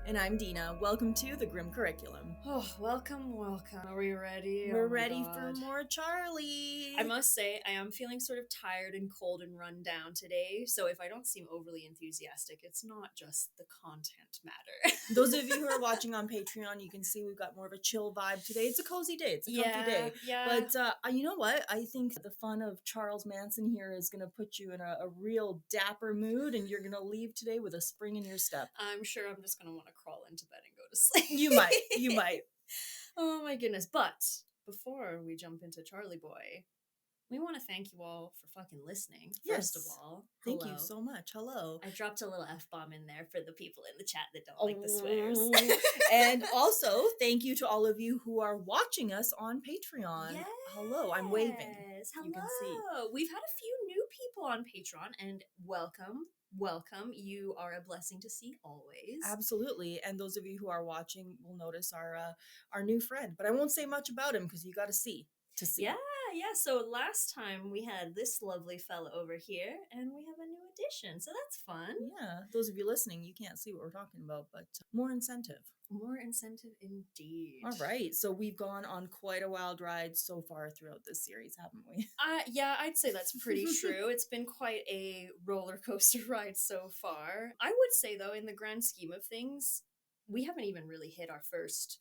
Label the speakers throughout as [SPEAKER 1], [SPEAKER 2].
[SPEAKER 1] And I'm Dina. Welcome to the Grim Curriculum.
[SPEAKER 2] Oh, welcome. Are we ready?
[SPEAKER 1] We're ready for more Charlie.
[SPEAKER 2] I must say, I am feeling sort of tired and cold and run down today, so if I don't seem overly enthusiastic, it's not just the content matter.
[SPEAKER 1] Those of you who are watching on Patreon, you can see we've got more of a chill vibe today. It's a cozy day. It's a comfy day.
[SPEAKER 2] Yeah.
[SPEAKER 1] But you know what? I think the fun of Charles Manson here is going to put you in a real dapper mood, and you're going to leave today with a spring in your step.
[SPEAKER 2] I'm sure I'm just going to want to crawl into bed and go to sleep.
[SPEAKER 1] You might.
[SPEAKER 2] Oh my goodness. But before we jump into Charlie Boy, we want to thank you all for fucking listening. First of all,
[SPEAKER 1] thank you so much. Hello.
[SPEAKER 2] I dropped a little F-bomb in there for the people in the chat that don't like the swears.
[SPEAKER 1] And also, thank you to all of you who are watching us on Patreon.
[SPEAKER 2] Yes.
[SPEAKER 1] Hello, I'm waving.
[SPEAKER 2] Hello.
[SPEAKER 1] You can see.
[SPEAKER 2] We've had a few new people on Patreon, and welcome. You are a blessing to see always.
[SPEAKER 1] Absolutely. And those of you who are watching will notice our new friend. But I won't say much about him because you got to see.
[SPEAKER 2] Yeah. So last time we had this lovely fella over here, and we have a new addition. So that's fun.
[SPEAKER 1] Yeah. Those of you listening, you can't see what we're talking about, but more incentive.
[SPEAKER 2] More incentive indeed.
[SPEAKER 1] All right. So we've gone on quite a wild ride so far throughout this series, haven't we?
[SPEAKER 2] Yeah, I'd say that's pretty true. It's been quite a roller coaster ride so far. I would say, though, in the grand scheme of things, we haven't even really hit our first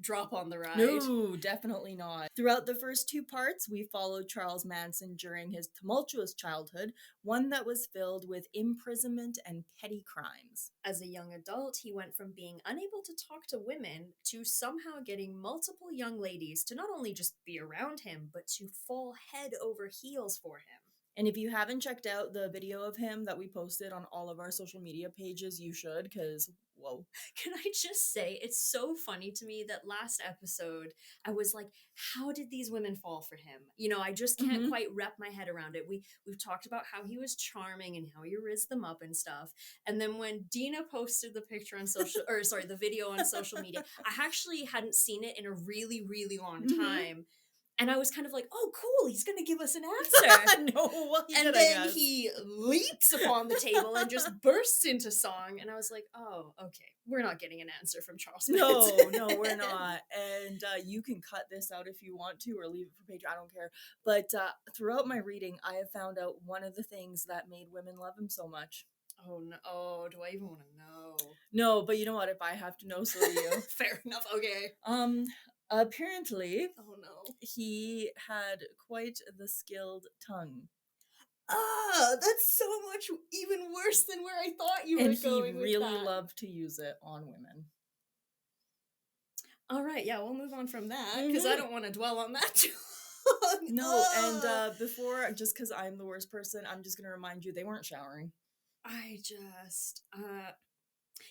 [SPEAKER 2] drop on the ride.
[SPEAKER 1] No, definitely not. Throughout the first two parts, we followed Charles Manson during his tumultuous childhood, one that was filled with imprisonment and petty crimes.
[SPEAKER 2] As a young adult, he went from being unable to talk to women to somehow getting multiple young ladies to not only just be around him, but to fall head over heels for him.
[SPEAKER 1] And if you haven't checked out the video of him that we posted on all of our social media pages, you should, because, whoa.
[SPEAKER 2] Can I just say, it's so funny to me that last episode, I was like, how did these women fall for him? You know, I just can't quite wrap my head around it. We've talked about how he was charming and how he rizzed them up and stuff. And then when Dina posted the picture on the video on social media, I actually hadn't seen it in a really, really long time. And I was kind of like, oh, cool, he's going to give us an answer.
[SPEAKER 1] No, well,
[SPEAKER 2] then he leaps upon the table and just bursts into song. And I was like, oh, okay, we're not getting an answer from Charles Manson.
[SPEAKER 1] No, we're not. And you can cut this out if you want to or leave it for Paige. I don't care. But throughout my reading, I have found out one of the things that made women love him so much.
[SPEAKER 2] Oh, no. Oh, do I even want to know?
[SPEAKER 1] No, but you know what? If I have to know, so do you.
[SPEAKER 2] Fair enough. Okay.
[SPEAKER 1] Apparently,
[SPEAKER 2] oh no,
[SPEAKER 1] he had quite the skilled tongue.
[SPEAKER 2] That's so much even worse than where I thought you were going.
[SPEAKER 1] And he really loved to use it on women.
[SPEAKER 2] All right, yeah, we'll move on from that because I don't want to dwell on that too long.
[SPEAKER 1] No, and before, just because I'm the worst person, I'm just going to remind you they weren't showering.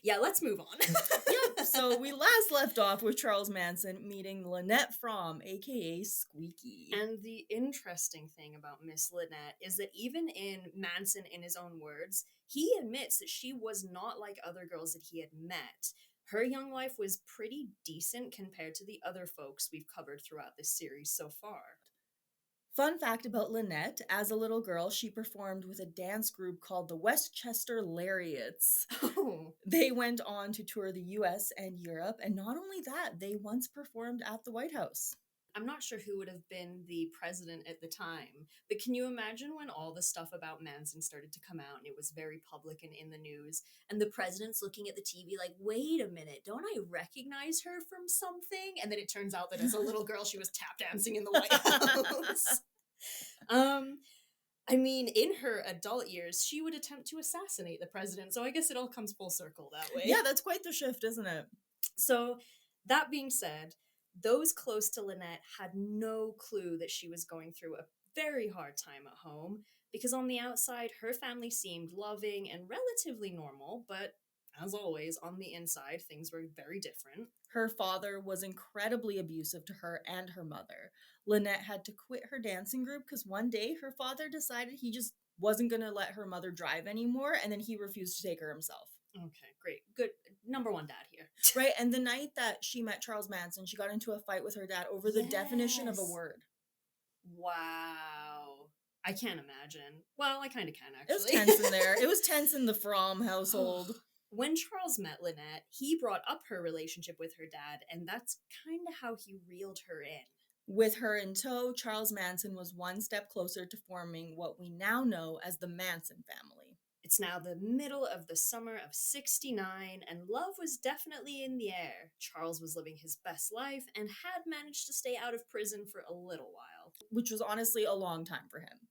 [SPEAKER 2] Yeah, let's move on.
[SPEAKER 1] Yeah, so we last left off with Charles Manson meeting Lynette Fromm, aka Squeaky.
[SPEAKER 2] And the interesting thing about Miss Lynette is that even in Manson, in his own words, he admits that she was not like other girls that he had met. Her young life was pretty decent compared to the other folks we've covered throughout this series so far.
[SPEAKER 1] Fun fact about Lynette, as a little girl, she performed with a dance group called the Westchester Lariats.
[SPEAKER 2] Oh.
[SPEAKER 1] They went on to tour the US and Europe, and not only that, they once performed at the White House.
[SPEAKER 2] I'm not sure who would have been the president at the time, but can you imagine when all the stuff about Manson started to come out and it was very public and in the news, and the president's looking at the TV like, wait a minute, don't I recognize her from something? And then it turns out that as a little girl, she was tap dancing in the White House. I mean, in her adult years, she would attempt to assassinate the president, so I guess it all comes full circle that way.
[SPEAKER 1] Yeah, that's quite the shift, isn't it?
[SPEAKER 2] So, that being said, those close to Lynette had no clue that she was going through a very hard time at home, because on the outside, her family seemed loving and relatively normal, but as always, on the inside, things were very different.
[SPEAKER 1] Her father was incredibly abusive to her and her mother. Lynette had to quit her dancing group because one day her father decided he just wasn't going to let her mother drive anymore, and then he refused to take her himself.
[SPEAKER 2] Okay, great. Good. Number one dad here.
[SPEAKER 1] Right, and the night that she met Charles Manson, she got into a fight with her dad over the definition of a word.
[SPEAKER 2] Wow. I can't imagine. Well, I kind of can, actually.
[SPEAKER 1] It was tense in there. It was tense in the Fromm household.
[SPEAKER 2] When Charles met Lynette, he brought up her relationship with her dad, and that's kind of how he reeled her in.
[SPEAKER 1] With her in tow, Charles Manson was one step closer to forming what we now know as the Manson family.
[SPEAKER 2] It's now the middle of the summer of '69, and love was definitely in the air. Charles was living his best life and had managed to stay out of prison for a little while.
[SPEAKER 1] Which was honestly a long time for him.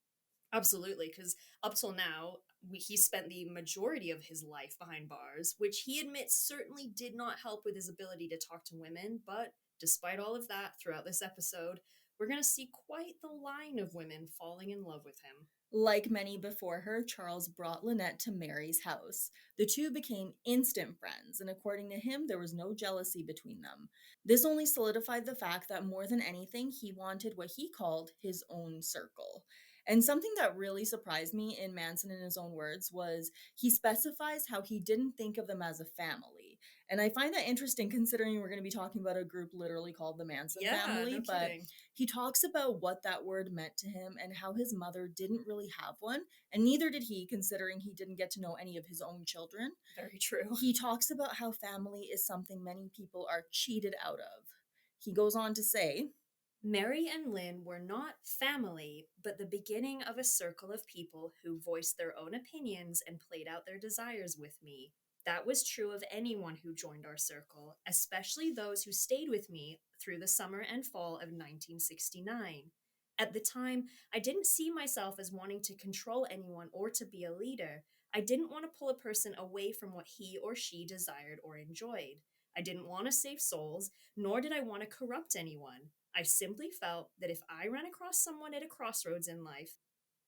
[SPEAKER 2] Absolutely, because up till now, he spent the majority of his life behind bars, which he admits certainly did not help with his ability to talk to women. But despite all of that, throughout this episode, we're going to see quite the line of women falling in love with him.
[SPEAKER 1] Like many before her, Charles brought Lynette to Mary's house. The two became instant friends, and according to him, there was no jealousy between them. This only solidified the fact that more than anything, he wanted what he called his own circle. And something that really surprised me in Manson, in his own words, was he specifies how he didn't think of them as a family. And I find that interesting considering we're going to be talking about a group literally called the Manson
[SPEAKER 2] Yeah,
[SPEAKER 1] family.
[SPEAKER 2] no
[SPEAKER 1] But
[SPEAKER 2] kidding.
[SPEAKER 1] he talks about what that word meant to him and how his mother didn't really have one, and neither did he, considering he didn't get to know any of his own children.
[SPEAKER 2] Very true.
[SPEAKER 1] He talks about how family is something many people are cheated out of. He goes on to say,
[SPEAKER 2] Mary and Lynn were not family, but the beginning of a circle of people who voiced their own opinions and played out their desires with me. That was true of anyone who joined our circle, especially those who stayed with me through the summer and fall of 1969. At the time, I didn't see myself as wanting to control anyone or to be a leader. I didn't want to pull a person away from what he or she desired or enjoyed. I didn't want to save souls, nor did I want to corrupt anyone. I simply felt that if I ran across someone at a crossroads in life,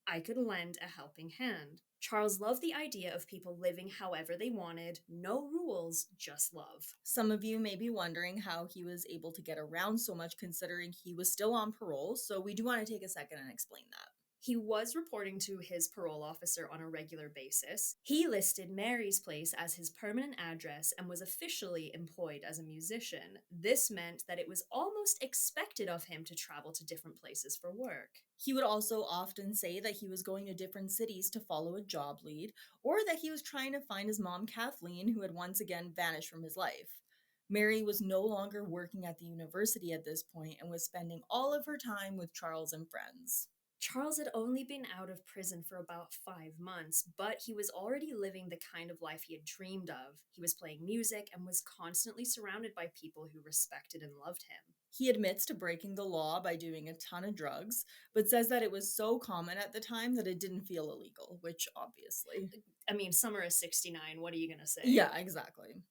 [SPEAKER 2] I could lend a helping hand. Charles loved the idea of people living however they wanted, no rules, just love.
[SPEAKER 1] some of you may be wondering how he was able to get around so much considering he was still on parole, so we do want to take a second and explain that.
[SPEAKER 2] He was reporting to his parole officer on a regular basis. He listed Mary's place as his permanent address and was officially employed as a musician. This meant that it was almost expected of him to travel to different places for work.
[SPEAKER 1] He would also often say that he was going to different cities to follow a job lead, or that he was trying to find his mom, Kathleen, who had once again vanished from his life. Mary was no longer working at the university at this point and was spending all of her time with Charles and friends.
[SPEAKER 2] Charles had only been out of prison for about 5 months, but he was already living the kind of life he had dreamed of. He was playing music and was constantly surrounded by people who respected and loved him.
[SPEAKER 1] He admits to breaking the law by doing a ton of drugs, but says that it was so common at the time that it didn't feel illegal, which obviously.
[SPEAKER 2] I mean, summer of '69, what are you going to say?
[SPEAKER 1] Yeah, exactly.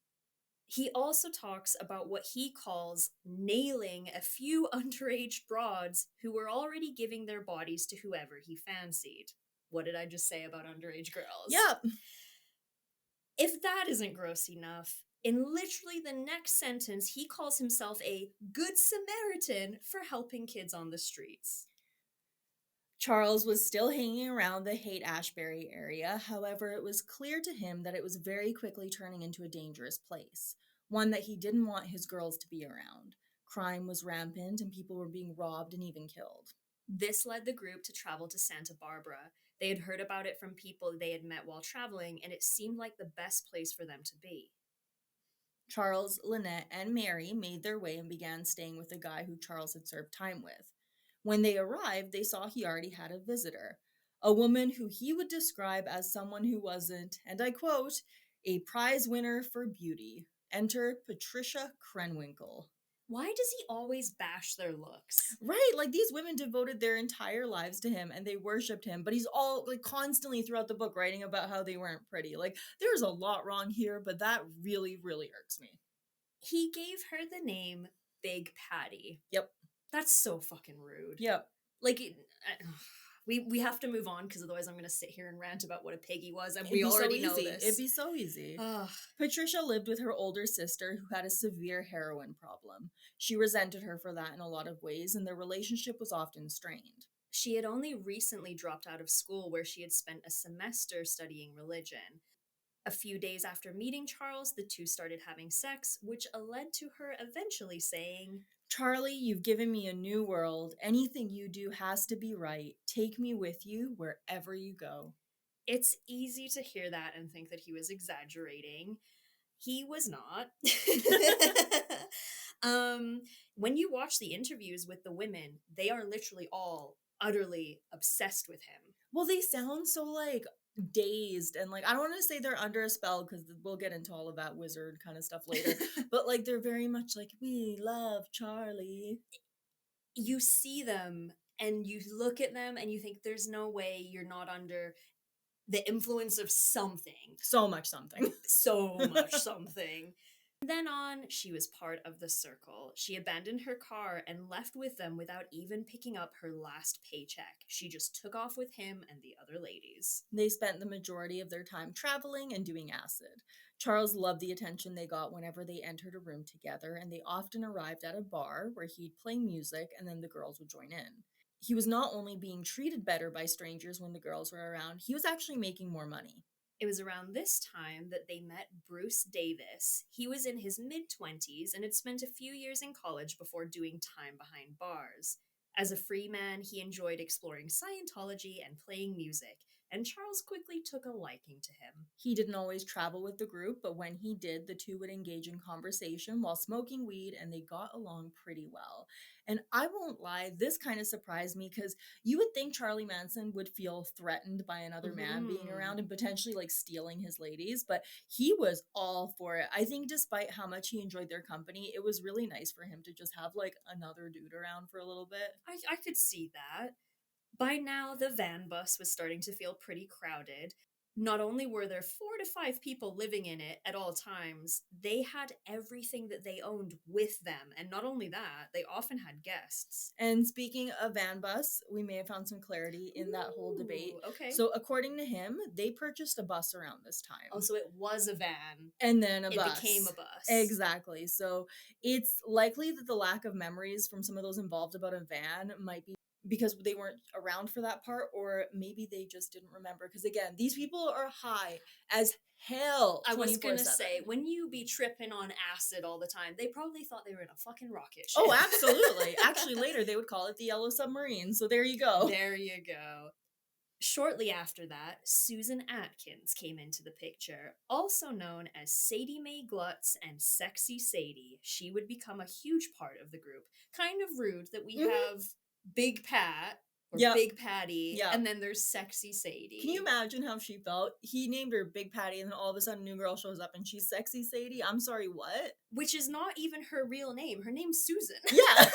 [SPEAKER 2] He also talks about what he calls nailing a few underage broads who were already giving their bodies to whoever he fancied. What did I just say about underage girls?
[SPEAKER 1] Yep.
[SPEAKER 2] If that isn't gross enough, in literally the next sentence, he calls himself a good Samaritan for helping kids on the streets.
[SPEAKER 1] Charles was still hanging around the Haight-Ashbury area. However, it was clear to him that it was very quickly turning into a dangerous place, one that he didn't want his girls to be around. Crime was rampant and people were being robbed and even killed.
[SPEAKER 2] This led the group to travel to Santa Barbara. They had heard about it from people they had met while traveling, and it seemed like the best place for them to be.
[SPEAKER 1] Charles, Lynette, and Mary made their way and began staying with the guy who Charles had served time with. When they arrived, they saw he already had a visitor, a woman who he would describe as someone who wasn't, and I quote, a prize winner for beauty. Enter Patricia Krenwinkel.
[SPEAKER 2] Why does he always bash their looks?
[SPEAKER 1] Right, like these women devoted their entire lives to him and they worshipped him, but he's all like constantly throughout the book writing about how they weren't pretty. Like there's a lot wrong here, but that really, really irks me.
[SPEAKER 2] He gave her the name Big Patty.
[SPEAKER 1] Yep.
[SPEAKER 2] That's so fucking rude.
[SPEAKER 1] Yep.
[SPEAKER 2] Like, we have to move on because otherwise I'm going to sit here and rant about what a piggy was, and
[SPEAKER 1] It'd
[SPEAKER 2] we
[SPEAKER 1] be
[SPEAKER 2] already
[SPEAKER 1] so
[SPEAKER 2] know
[SPEAKER 1] easy.
[SPEAKER 2] this.
[SPEAKER 1] It'd be so easy.
[SPEAKER 2] Ugh.
[SPEAKER 1] Patricia lived with her older sister who had a severe heroin problem. She resented her for that in a lot of ways, and their relationship was often strained.
[SPEAKER 2] She had only recently dropped out of school where she had spent a semester studying religion. A few days after meeting Charles, the two started having sex, which led to her eventually saying,
[SPEAKER 1] Charlie, you've given me a new world. Anything you do has to be right. Take me with you wherever you go.
[SPEAKER 2] It's easy to hear that and think that he was exaggerating. He was not. um, when you watch the interviews with the women, they are literally all utterly obsessed with him.
[SPEAKER 1] Well, they sound so like dazed and like I don't want to say they're under a spell because we'll get into all of that wizard kind of stuff later, but like they're very much like we love Charlie.
[SPEAKER 2] You see them and you look at them and you think there's no way you're not under the influence of something.
[SPEAKER 1] So much something.
[SPEAKER 2] So much something. Then on, she was part of the circle. She abandoned her car and left with them without even picking up her last paycheck. She just took off with him and the other ladies.
[SPEAKER 1] They spent the majority of their time traveling and doing acid. Charles loved the attention they got whenever they entered a room together, and they often arrived at a bar where he'd play music and then the girls would join in. He was not only being treated better by strangers when the girls were around, he was actually making more money.
[SPEAKER 2] It was around this time that they met Bruce Davis. He was in his mid-20s and had spent a few years in college before doing time behind bars. As a free man, he enjoyed exploring Scientology and playing music, and Charles quickly took a liking to him.
[SPEAKER 1] He didn't always travel with the group, but when he did, the two would engage in conversation while smoking weed, and they got along pretty well. And I won't lie, this kind of surprised me because you would think Charlie Manson would feel threatened by another man being around and potentially like stealing his ladies, but he was all for it. I think despite how much he enjoyed their company, it was really nice for him to just have like another dude around for a little bit.
[SPEAKER 2] I could see that. By now, the van bus was starting to feel pretty crowded. Not only were there 4 to 5 people living in it at all times, they had everything that they owned with them. And not only that, they often had guests.
[SPEAKER 1] And speaking of van bus, we may have found some clarity in that whole debate.
[SPEAKER 2] Okay.
[SPEAKER 1] So according to him, they purchased a bus around this time.
[SPEAKER 2] Oh, so it was a van.
[SPEAKER 1] And then
[SPEAKER 2] it became a bus.
[SPEAKER 1] Exactly. So it's likely that the lack of memories from some of those involved about a van might be because they weren't around for that part, or maybe they just didn't remember. Because again, these people are high as hell.
[SPEAKER 2] I was gonna say, when you be tripping on acid all the time, they probably thought they were in a fucking rocket ship.
[SPEAKER 1] Oh, absolutely. Actually, later they would call it the Yellow Submarine. So there you go.
[SPEAKER 2] There you go. Shortly after that, Susan Atkins came into the picture, also known as Sadie Mae Glutz and Sexy Sadie. She would become a huge part of the group. Kind of rude that we have Big Pat or Big Patty, and then there's Sexy Sadie.
[SPEAKER 1] Can you imagine how she felt? He named her Big Patty, and then all of a sudden, a new girl shows up, and she's Sexy Sadie. I'm sorry, what?
[SPEAKER 2] Which is not even her real name. Her name's Susan.
[SPEAKER 1] Yeah.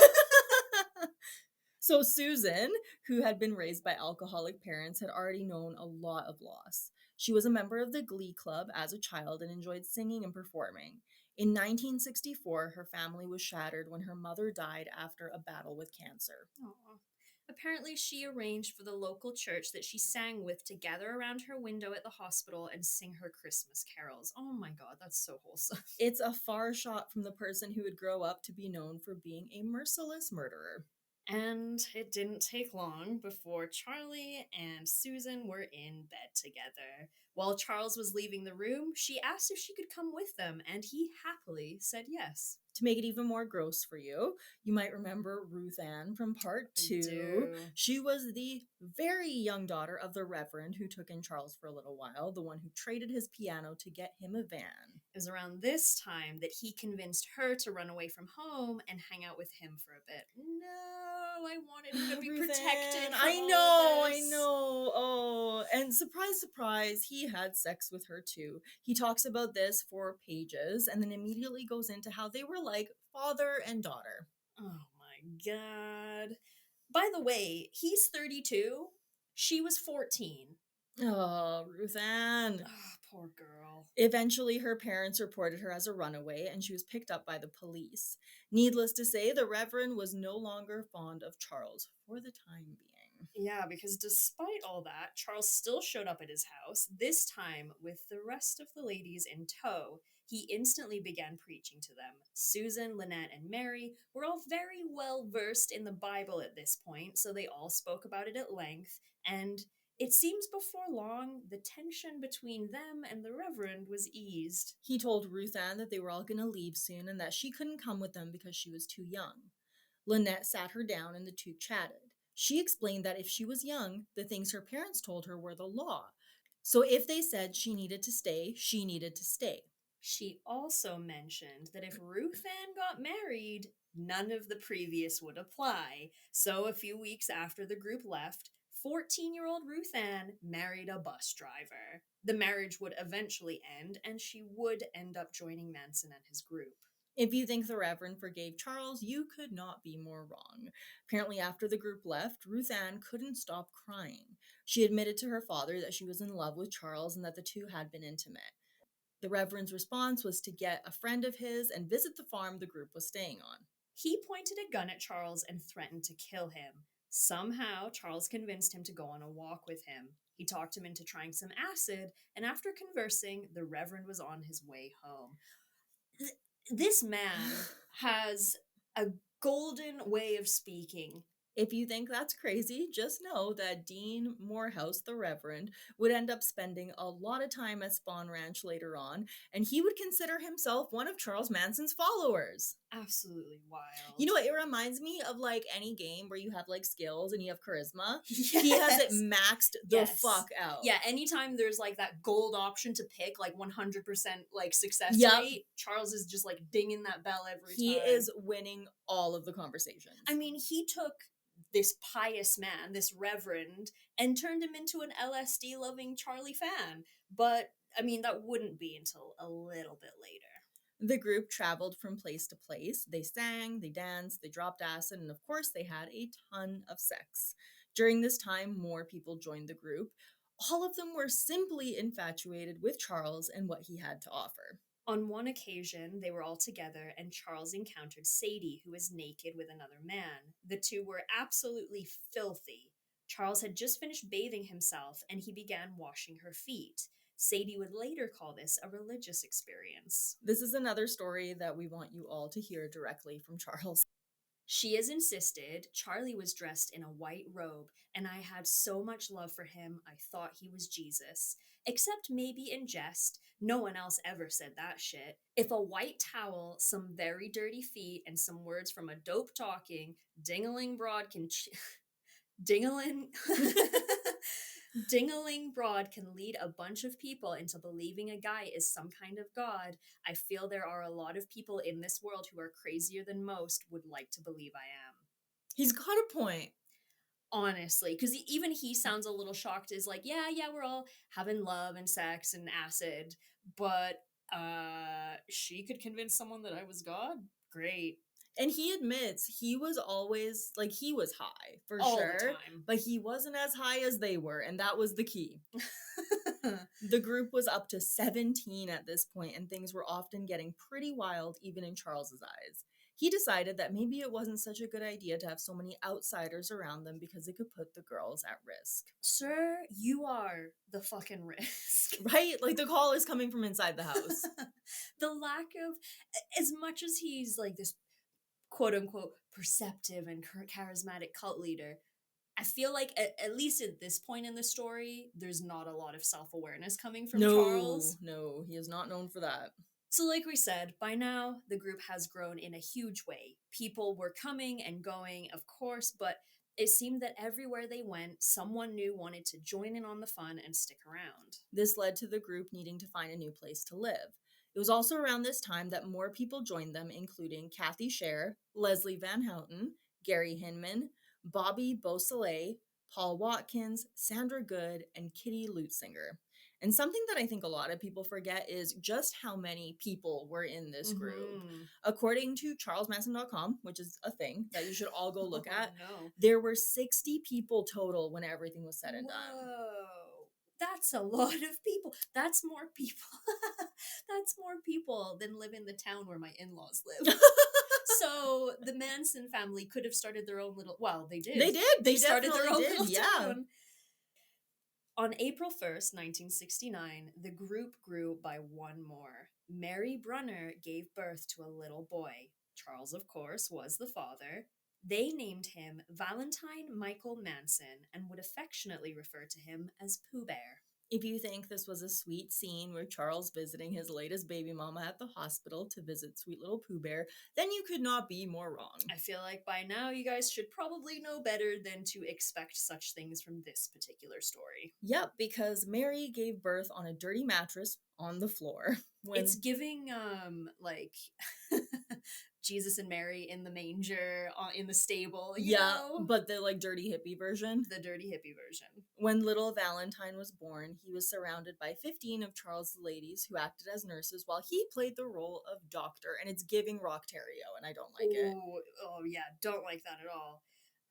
[SPEAKER 1] So Susan, who had been raised by alcoholic parents, had already known a lot of loss. She was a member of the Glee Club as a child and enjoyed singing and performing. In 1964, her family was shattered when her mother died after a battle with cancer.
[SPEAKER 2] Aww. Apparently, she arranged for the local church that she sang with to gather around her window at the hospital and sing her Christmas carols. Oh my god, that's so wholesome.
[SPEAKER 1] It's a far shot from the person who would grow up to be known for being a merciless murderer.
[SPEAKER 2] And it didn't take long before Charlie and Susan were in bed together. While Charles was leaving the room, she asked if she could come with them, and he happily said yes.
[SPEAKER 1] To make it even more gross for you, you might remember Ruth Ann from part 2. She was the very young daughter of the Reverend who took in Charles for a little while, the one who traded his piano to get him a van.
[SPEAKER 2] It was around this time that he convinced her to run away from home and hang out with him for a bit. No, I wanted him to be protected.
[SPEAKER 1] I know. Oh, and surprise, surprise, he had sex with her too. He talks about this for pages and then immediately goes into how they were like father and daughter.
[SPEAKER 2] Oh my god. By the way, he's 32. She was 14.
[SPEAKER 1] Oh, Ruth Ann.
[SPEAKER 2] Oh, poor girl.
[SPEAKER 1] Eventually, her parents reported her as a runaway, and she was picked up by the police. Needless to say, the Reverend was no longer fond of Charles for the time being.
[SPEAKER 2] Yeah, because despite all that, Charles still showed up at his house, this time with the rest of the ladies in tow. He instantly began preaching to them. Susan, Lynette, and Mary were all very well versed in the Bible at this point, so they all spoke about it at length, and it seems before long, the tension between them and the Reverend was eased.
[SPEAKER 1] He told Ruth Ann that they were all going to leave soon and that she couldn't come with them because she was too young. Lynette sat her down and the two chatted. She explained that if she was young, the things her parents told her were the law. So if they said she needed to stay, she needed to stay.
[SPEAKER 2] She also mentioned that if Ruth Ann got married, none of the previous would apply. So a few weeks after the group left, 14-year-old Ruth Ann married a bus driver. The marriage would eventually end, and she would end up joining Manson and his group.
[SPEAKER 1] If you think the Reverend forgave Charles, you could not be more wrong. Apparently, after the group left, Ruth Ann couldn't stop crying. She admitted to her father that she was in love with Charles and that the two had been intimate. The Reverend's response was to get a friend of his and visit the farm the group was staying on.
[SPEAKER 2] He pointed a gun at Charles and threatened to kill him. Somehow, Charles convinced him to go on a walk with him. He talked him into trying some acid, and after conversing, the Reverend was on his way home. This man has a golden way of speaking.
[SPEAKER 1] If you think that's crazy, just know that Dean Morehouse, the Reverend, would end up spending a lot of time at Spahn Ranch later on, and he would consider himself one of Charles Manson's followers.
[SPEAKER 2] Absolutely wild.
[SPEAKER 1] You know what? It reminds me of like any game where you have like skills and you have charisma.
[SPEAKER 2] Yes.
[SPEAKER 1] He has it maxed the fuck out.
[SPEAKER 2] Yeah, anytime there's like that gold option to pick like 100% like success rate, Charles is just like dinging that bell every time.
[SPEAKER 1] He is winning all of the conversations.
[SPEAKER 2] I mean, he took this pious man, this reverend, and turned him into an LSD loving Charlie fan. But I mean, that wouldn't be until a little bit later.
[SPEAKER 1] The group traveled from place to place. They sang, they danced, they dropped acid, and of course, they had a ton of sex. During this time, more people joined the group. All of them were simply infatuated with Charles and what he had to offer.
[SPEAKER 2] On one occasion, they were all together, and Charles encountered Sadie, who was naked with another man. The two were absolutely filthy. Charles had just finished bathing himself, and he began washing her feet. Sadie would later call this a religious experience.
[SPEAKER 1] This is another story that we want you all to hear directly from Charles.
[SPEAKER 2] She has insisted Charlie was dressed in a white robe, and I had so much love for him I thought he was Jesus. Except maybe in jest. No one else ever said that shit. If a white towel, some very dirty feet, and some words from a dope talking, dingling broad can... dingling... Dingling broad can lead a bunch of people into believing a guy is some kind of god. I feel there are a lot of people in this world who are crazier than most would like to believe I am.
[SPEAKER 1] He's got a point.
[SPEAKER 2] Honestly, because even he sounds a little shocked. Is like, yeah, we're all having love and sex and acid, but she could convince someone that I was God? Great.
[SPEAKER 1] And he admits he was always, like, he was high, for
[SPEAKER 2] all
[SPEAKER 1] sure.
[SPEAKER 2] The time.
[SPEAKER 1] But he wasn't as high as they were, and that was the key. The group was up to 17 at this point, and things were often getting pretty wild, even in Charles's eyes. He decided that maybe it wasn't such a good idea to have so many outsiders around them because it could put the girls at risk.
[SPEAKER 2] Sir, you are the fucking risk.
[SPEAKER 1] Right? Like, the call is coming from inside the house.
[SPEAKER 2] The lack of, as much as he's like this quote-unquote perceptive and charismatic cult leader, I feel like at least at this point in the story, there's not a lot of self-awareness coming from Charles.
[SPEAKER 1] No, he is not known for that.
[SPEAKER 2] So like we said, by now, the group has grown in a huge way. People were coming and going, of course, but it seemed that everywhere they went, someone new wanted to join in on the fun and stick around.
[SPEAKER 1] This led to the group needing to find a new place to live. It was also around this time that more people joined them, including Kathy Scher, Leslie Van Houten, Gary Hinman, Bobby Beausoleil, Paul Watkins, Sandra Good, and Kitty Lutzinger. And something that I think a lot of people forget is just how many people were in this group. According to charlesmanson.com, which is a thing that you should all go look at, there were 60 people total when everything was said and done.
[SPEAKER 2] That's a lot of people. That's more people. That's more people than live in the town where my in-laws live. So the Manson family could have started their own little... Well, they did.
[SPEAKER 1] They did. They
[SPEAKER 2] started their own little
[SPEAKER 1] yeah.
[SPEAKER 2] town. On April 1st, 1969, the group grew by one more. Mary Brunner gave birth to a little boy. Charles, of course, was the father. They named him Valentine Michael Manson and would affectionately refer to him as Pooh Bear.
[SPEAKER 1] If you think this was a sweet scene where Charles visiting his latest baby mama at the hospital to visit sweet little Pooh Bear, then you could not be more wrong.
[SPEAKER 2] I feel like by now you guys should probably know better than to expect such things from this particular story.
[SPEAKER 1] Yep, because Mary gave birth on a dirty mattress on the floor.
[SPEAKER 2] It's
[SPEAKER 1] When
[SPEAKER 2] giving like Jesus and Mary in the manger in the stable, you
[SPEAKER 1] Yeah,
[SPEAKER 2] know?
[SPEAKER 1] but the like dirty hippie version.
[SPEAKER 2] The dirty hippie version.
[SPEAKER 1] When little Valentine was born, he was surrounded by 15 of Charles' ladies who acted as nurses while he played the role of doctor, and it's giving Rocktario, and I don't like it.
[SPEAKER 2] Oh yeah, don't like that at all.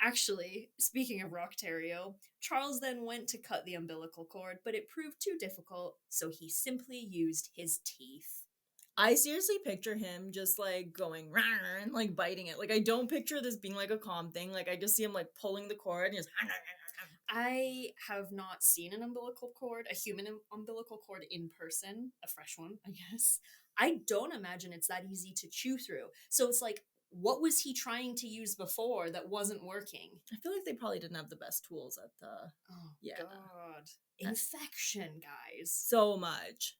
[SPEAKER 2] Actually, speaking of Rocktario, Charles then went to cut the umbilical cord, but it proved too difficult, so he simply used his teeth.
[SPEAKER 1] I seriously picture him just like going "Rawr," and like biting it. Like I don't picture this being like a calm thing. Like I just see him like pulling the cord and just
[SPEAKER 2] I have not seen an umbilical cord, a human umbilical cord in person, a fresh one, I guess. I don't imagine it's that easy to chew through. So it's like, what was he trying to use before that wasn't working?
[SPEAKER 1] I feel like they probably didn't have the best tools at the
[SPEAKER 2] Oh,
[SPEAKER 1] yeah.
[SPEAKER 2] God. Infection, guys.
[SPEAKER 1] So much.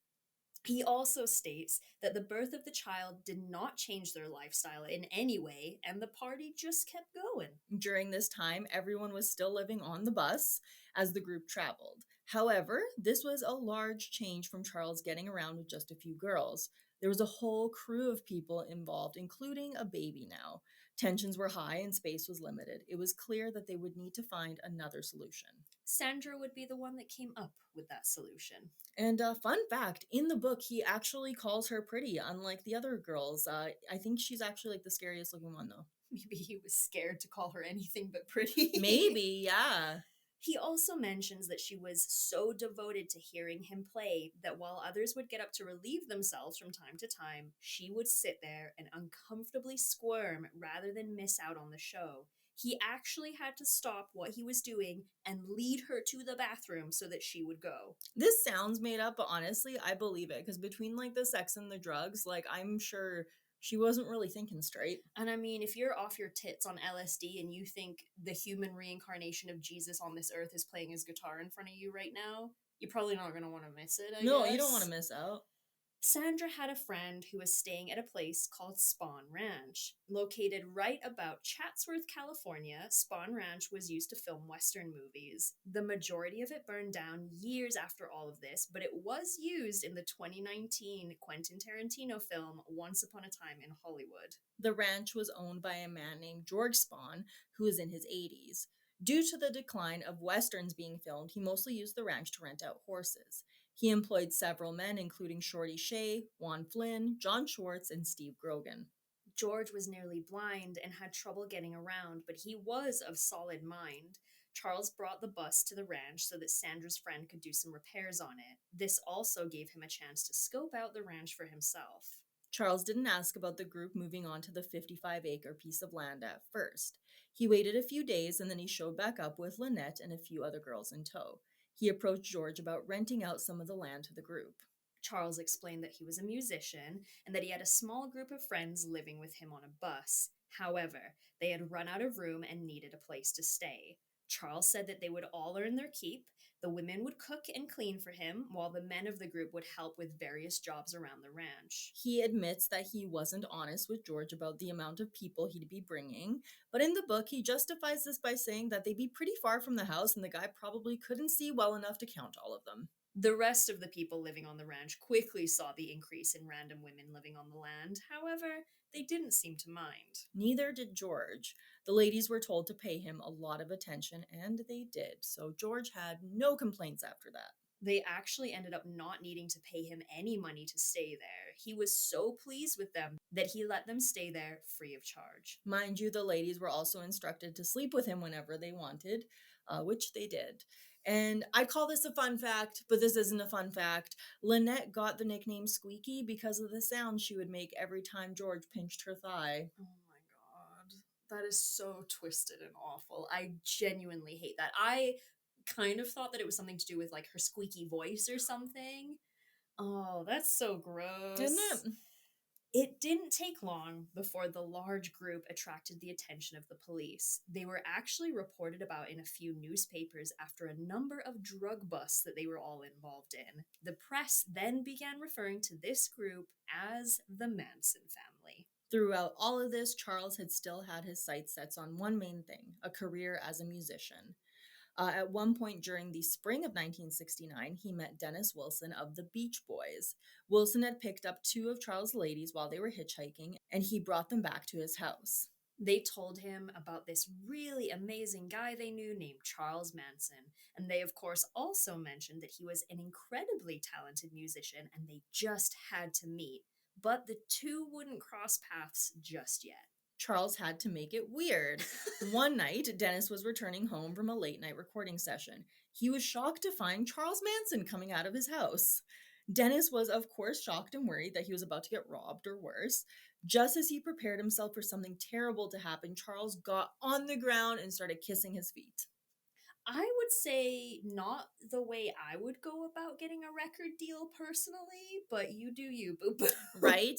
[SPEAKER 2] He also states that the birth of the child did not change their lifestyle in any way, and the party just kept going.
[SPEAKER 1] During this time, everyone was still living on the bus as the group traveled. However, this was a large change from Charles getting around with just a few girls. There was a whole crew of people involved, including a baby now. Tensions were high and space was limited. It was clear that they would need to find another solution.
[SPEAKER 2] Sandra would be the one that came up with that solution.
[SPEAKER 1] And fun fact, in the book, he actually calls her pretty, unlike the other girls. I think she's actually like the scariest looking one, though.
[SPEAKER 2] Maybe he was scared to call her anything but pretty.
[SPEAKER 1] Maybe, yeah.
[SPEAKER 2] He also mentions that she was so devoted to hearing him play that while others would get up to relieve themselves from time to time, she would sit there and uncomfortably squirm rather than miss out on the show. He actually had to stop what he was doing and lead her to the bathroom so that she would go.
[SPEAKER 1] This sounds made up, but honestly, I believe it because between like the sex and the drugs, like I'm sure she wasn't really thinking straight.
[SPEAKER 2] And I mean, if you're off your tits on LSD and you think the human reincarnation of Jesus on this earth is playing his guitar in front of you right now, you're probably not going to want to miss it, I
[SPEAKER 1] No,
[SPEAKER 2] guess.
[SPEAKER 1] you don't want to miss out.
[SPEAKER 2] Sandra had a friend who was staying at a place called Spahn Ranch. Located right about Chatsworth, California, Spahn Ranch was used to film Western movies. The majority of it burned down years after all of this, but it was used in the 2019 Quentin Tarantino film Once Upon a Time in Hollywood.
[SPEAKER 1] The ranch was owned by a man named George Spahn, who was in his 80s. Due to the decline of westerns being filmed, he mostly used the ranch to rent out horses. He employed several men, including Shorty Shea, Juan Flynn, John Schwartz, and Steve Grogan.
[SPEAKER 2] George was nearly blind and had trouble getting around, but he was of solid mind. Charles brought the bus to the ranch so that Sandra's friend could do some repairs on it. This also gave him a chance to scope out the ranch for himself.
[SPEAKER 1] Charles didn't ask about the group moving on to the 55-acre piece of land at first. He waited a few days and then he showed back up with Lynette and a few other girls in tow. He approached George about renting out some of the land to the group.
[SPEAKER 2] Charles explained that he was a musician and that he had a small group of friends living with him on a bus. However, they had run out of room and needed a place to stay. Charles said that they would all earn their keep. The women would cook and clean for him, while the men of the group would help with various jobs around the ranch.
[SPEAKER 1] He admits that he wasn't honest with George about the amount of people he'd be bringing, but in the book, he justifies this by saying that they'd be pretty far from the house and the guy probably couldn't see well enough to count all of them.
[SPEAKER 2] The rest of the people living on the ranch quickly saw the increase in random women living on the land. However, they didn't seem to mind.
[SPEAKER 1] Neither did George. The ladies were told to pay him a lot of attention, and they did, so George had no complaints after that.
[SPEAKER 2] They actually ended up not needing to pay him any money to stay there. He was so pleased with them that he let them stay there free of charge.
[SPEAKER 1] Mind you, the ladies were also instructed to sleep with him whenever they wanted, which they did. And I call this a fun fact, but this isn't a fun fact. Lynette got the nickname Squeaky because of the sound she would make every time George pinched her thigh.
[SPEAKER 2] Oh my god. That is so twisted and awful. I genuinely hate that. I kind of thought that it was something to do with like her squeaky voice or something. Oh, that's so gross.
[SPEAKER 1] Isn't it?
[SPEAKER 2] It didn't take long before the large group attracted the attention of the police. They were actually reported about in a few newspapers after a number of drug busts that they were all involved in. The press then began referring to this group as the Manson family.
[SPEAKER 1] Throughout all of this, Charles had still had his sights set on one main thing, a career as a musician. At one point during the spring of 1969, he met Dennis Wilson of the Beach Boys. Wilson had picked up two of Charles' ladies while they were hitchhiking, and he brought them back to his house.
[SPEAKER 2] They told him about this really amazing guy they knew named Charles Manson, and they, of course, also mentioned that he was an incredibly talented musician and they just had to meet. But the two wouldn't cross paths just yet.
[SPEAKER 1] Charles had to make it weird. One night, Dennis was returning home from a late night recording session. He was shocked to find Charles Manson coming out of his house. Dennis was, of course, shocked and worried that he was about to get robbed or worse. Just as he prepared himself for something terrible to happen, Charles got on the ground and started kissing his feet.
[SPEAKER 2] I would say not the way I would go about getting a record deal personally, but you do you, boo boo.
[SPEAKER 1] Right?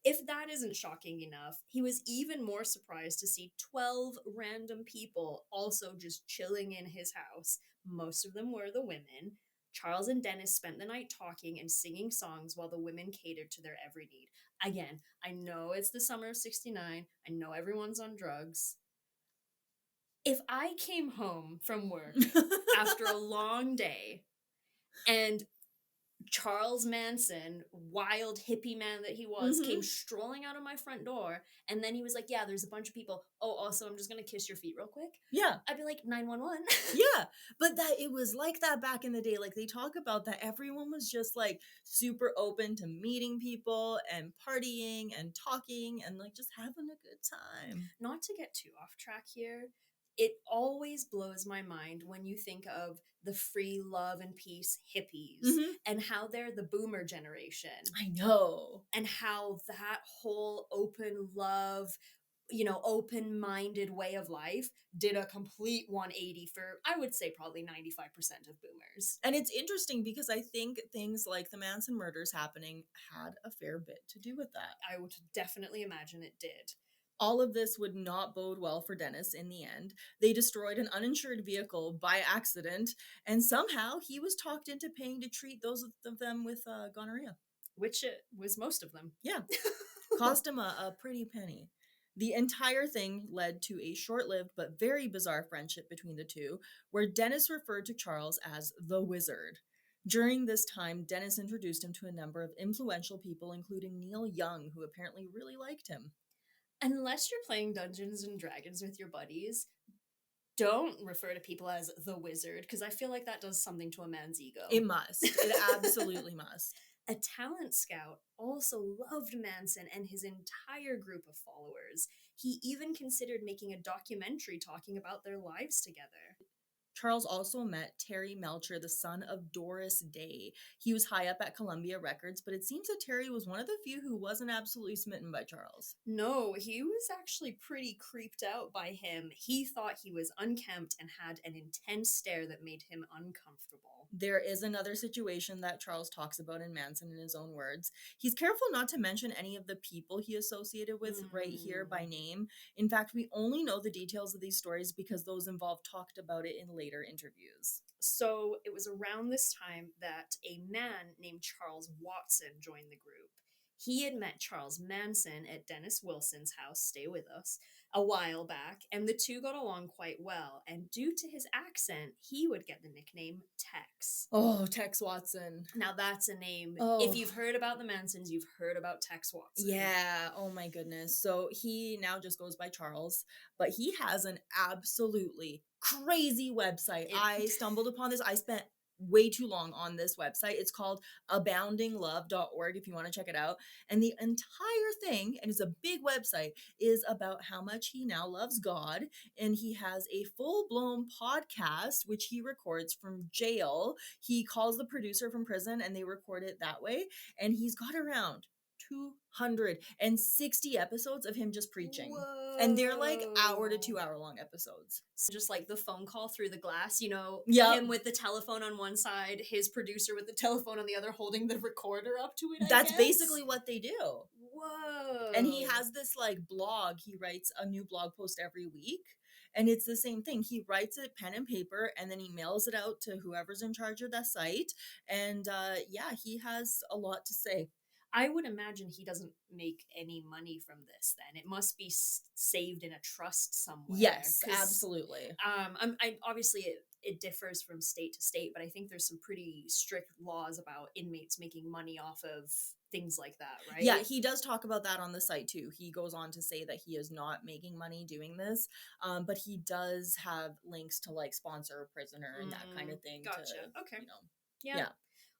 [SPEAKER 2] If that isn't shocking enough, he was even more surprised to see 12 random people also just chilling in his house. Most of them were the women. Charles and Dennis spent the night talking and singing songs while the women catered to their every need. Again, I know it's the summer of 69. I know everyone's on drugs. If I came home from work after a long day and Charles Manson, wild hippie man that he was, came strolling out of my front door, and then he was like, yeah, there's a bunch of people. Oh, also, I'm just gonna kiss your feet real quick.
[SPEAKER 1] Yeah.
[SPEAKER 2] I'd be like, 911.
[SPEAKER 1] Yeah, but that it was like that back in the day. Like, they talk about that everyone was just like super open to meeting people and partying and talking and like just having a good time.
[SPEAKER 2] Not to get too off track here, it always blows my mind when you think of the free love and peace hippies and how they're the boomer generation.
[SPEAKER 1] I know.
[SPEAKER 2] And how that whole open love, open-minded way of life did a complete 180 for, I would say, probably 95% of boomers.
[SPEAKER 1] And it's interesting because I think things like the Manson murders happening had a fair bit to do with that.
[SPEAKER 2] I would definitely imagine it did.
[SPEAKER 1] All of this would not bode well for Dennis in the end. They destroyed an uninsured vehicle by accident, and somehow he was talked into paying to treat those of them with gonorrhea.
[SPEAKER 2] Which it was most of them.
[SPEAKER 1] Yeah. Cost him a pretty penny. The entire thing led to a short-lived but very bizarre friendship between the two, where Dennis referred to Charles as the Wizard. During this time, Dennis introduced him to a number of influential people, including Neil Young, who apparently really liked him.
[SPEAKER 2] Unless you're playing Dungeons and Dragons with your buddies, don't refer to people as the Wizard, because I feel like that does something to a man's ego.
[SPEAKER 1] It must. It absolutely must.
[SPEAKER 2] A talent scout also loved Manson and his entire group of followers. He even considered making a documentary talking about their lives together.
[SPEAKER 1] Charles also met Terry Melcher, the son of Doris Day. He was high up at Columbia Records, but it seems that Terry was one of the few who wasn't absolutely smitten by Charles.
[SPEAKER 2] No, he was actually pretty creeped out by him. He thought he was unkempt and had an intense stare that made him uncomfortable.
[SPEAKER 1] There is another situation that Charles talks about in Manson in his own words. He's careful not to mention any of the people he associated with right here by name. In fact, we only know the details of these stories because those involved talked about it in later interviews.
[SPEAKER 2] So it was around this time that a man named Charles Watson joined the group. He had met Charles Manson at Dennis Wilson's house, stay with us, a while back, and the two got along quite well. And due to his accent, he would get the nickname Tex.
[SPEAKER 1] Oh, Tex Watson.
[SPEAKER 2] Now that's a name.
[SPEAKER 1] Oh.
[SPEAKER 2] If you've heard about the Mansons, you've heard about Tex Watson.
[SPEAKER 1] Yeah, oh my goodness. So he now just goes by Charles, but he has an absolutely crazy website. I stumbled upon this. I spent way too long on this website. It's called aboundinglove.org if you want to check it out. And the entire thing, and it's a big website, is about how much he now loves God. And he has a full-blown podcast, which he records from jail. He calls the producer from prison and they record it that way. And he's got around 260 episodes of him just preaching.
[SPEAKER 2] Whoa.
[SPEAKER 1] And they're like hour to 2 hour long episodes.
[SPEAKER 2] So just like the phone call through the glass,
[SPEAKER 1] Yep.
[SPEAKER 2] Him with the telephone on one side, his producer with the telephone on the other holding the recorder up to it.
[SPEAKER 1] That's basically what they do. And he
[SPEAKER 2] Whoa.
[SPEAKER 1] has this like blog. He writes a new blog post every week. And it's the same thing. He writes it pen and paper and then he mails it out to whoever's in charge of that site. And yeah, he has a lot to say.
[SPEAKER 2] I would imagine he doesn't make any money from this then. It must be saved in a trust somewhere.
[SPEAKER 1] Yes,
[SPEAKER 2] Because
[SPEAKER 1] absolutely.
[SPEAKER 2] obviously it differs from state to state, but I think there's some pretty strict laws about inmates making money off of things like that, right?
[SPEAKER 1] Yeah, he does talk about that on the site too. He goes on to say that he is not making money doing this, but he does have links to like sponsor a prisoner and that kind of thing.
[SPEAKER 2] Gotcha.
[SPEAKER 1] To,
[SPEAKER 2] Okay.
[SPEAKER 1] yeah.
[SPEAKER 2] Yeah.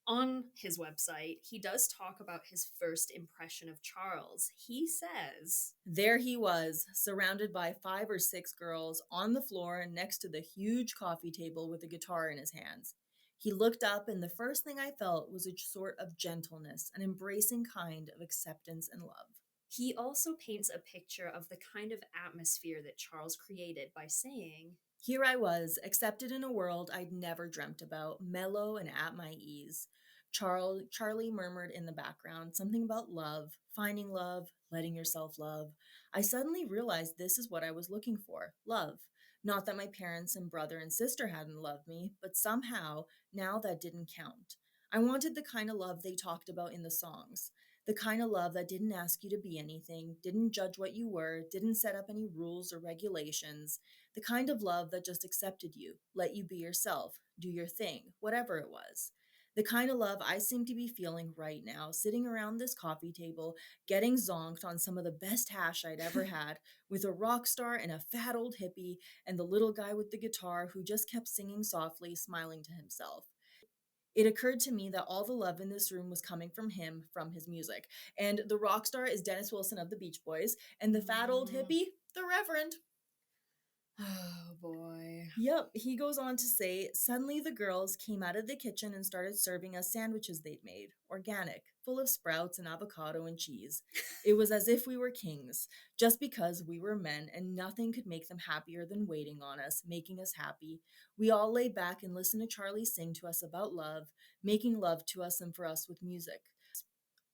[SPEAKER 2] On his website, he does talk about his first impression of Charles. He says,
[SPEAKER 1] There he was, surrounded by 5 or 6 girls on the floor next to the huge coffee table with a guitar in his hands. He looked up, and the first thing I felt was a sort of gentleness, an embracing kind of acceptance and love.
[SPEAKER 2] he also paints a picture of the kind of atmosphere that Charles created by saying,
[SPEAKER 1] Here I was, accepted in a world I'd never dreamt about, mellow and at my ease. Charlie murmured in the background something about love, finding love, letting yourself love. I suddenly realized this is what I was looking for, love. Not that my parents and brother and sister hadn't loved me, but somehow, now that didn't count. I wanted the kind of love they talked about in the songs. The kind of love that didn't ask you to be anything, didn't judge what you were, didn't set up any rules or regulations. The kind of love that just accepted you, let you be yourself, do your thing, whatever it was. The kind of love I seem to be feeling right now, sitting around this coffee table, getting zonked on some of the best hash I'd ever had, with a rock star and a fat old hippie, and the little guy with the guitar who just kept singing softly, smiling to himself. It occurred to me that all the love in this room was coming from him, from his music. And the rock star is Dennis Wilson of the Beach Boys, and the fat old hippie, the Reverend.
[SPEAKER 2] oh boy.
[SPEAKER 1] Yep, he goes on to say, suddenly the girls came out of the kitchen and started serving us sandwiches they'd made, organic, full of sprouts and avocado and cheese. It was as if we were kings, just because we were men and nothing could make them happier than waiting on us, making us happy. We all lay back and listened to Charlie sing to us about love, making love to us and for us with music.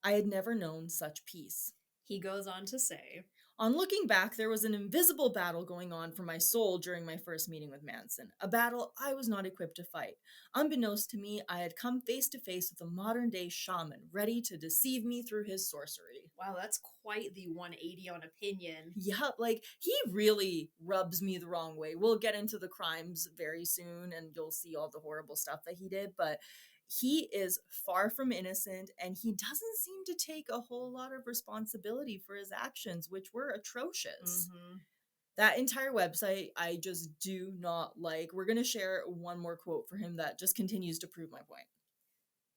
[SPEAKER 1] I had never known such peace.
[SPEAKER 2] He goes on to say,
[SPEAKER 1] On looking back, there was an invisible battle going on for my soul during my first meeting with Manson, a battle I was not equipped to fight. Unbeknownst to me, I had come face to face with a modern-day shaman, ready to deceive me through his sorcery.
[SPEAKER 2] wow, that's quite the 180 on opinion.
[SPEAKER 1] Yeah, like, he really rubs me the wrong way. We'll get into the crimes very soon, and you'll see all the horrible stuff that he did, but he is far from innocent, and he doesn't seem to take a whole lot of responsibility for his actions, which were atrocious.
[SPEAKER 2] Mm-hmm.
[SPEAKER 1] That entire website, I just do not like. We're going to share one more quote for him that just continues to prove my point.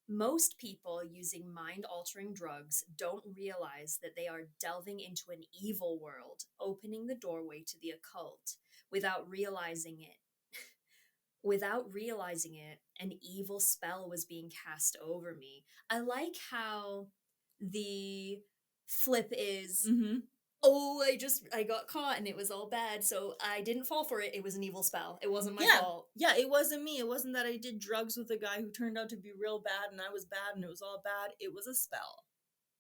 [SPEAKER 2] Most people using mind altering drugs don't realize that they are delving into an evil world, opening the doorway to the occult. Without realizing it, an evil spell was being cast over me. I like how the flip is,
[SPEAKER 1] Mm-hmm.
[SPEAKER 2] oh, I got caught and it was all bad, so I didn't fall for it. It was an evil spell. It wasn't my fault.
[SPEAKER 1] Yeah, it wasn't me. It wasn't that I did drugs with a guy who turned out to be real bad and I was bad and it was all bad. It was a spell.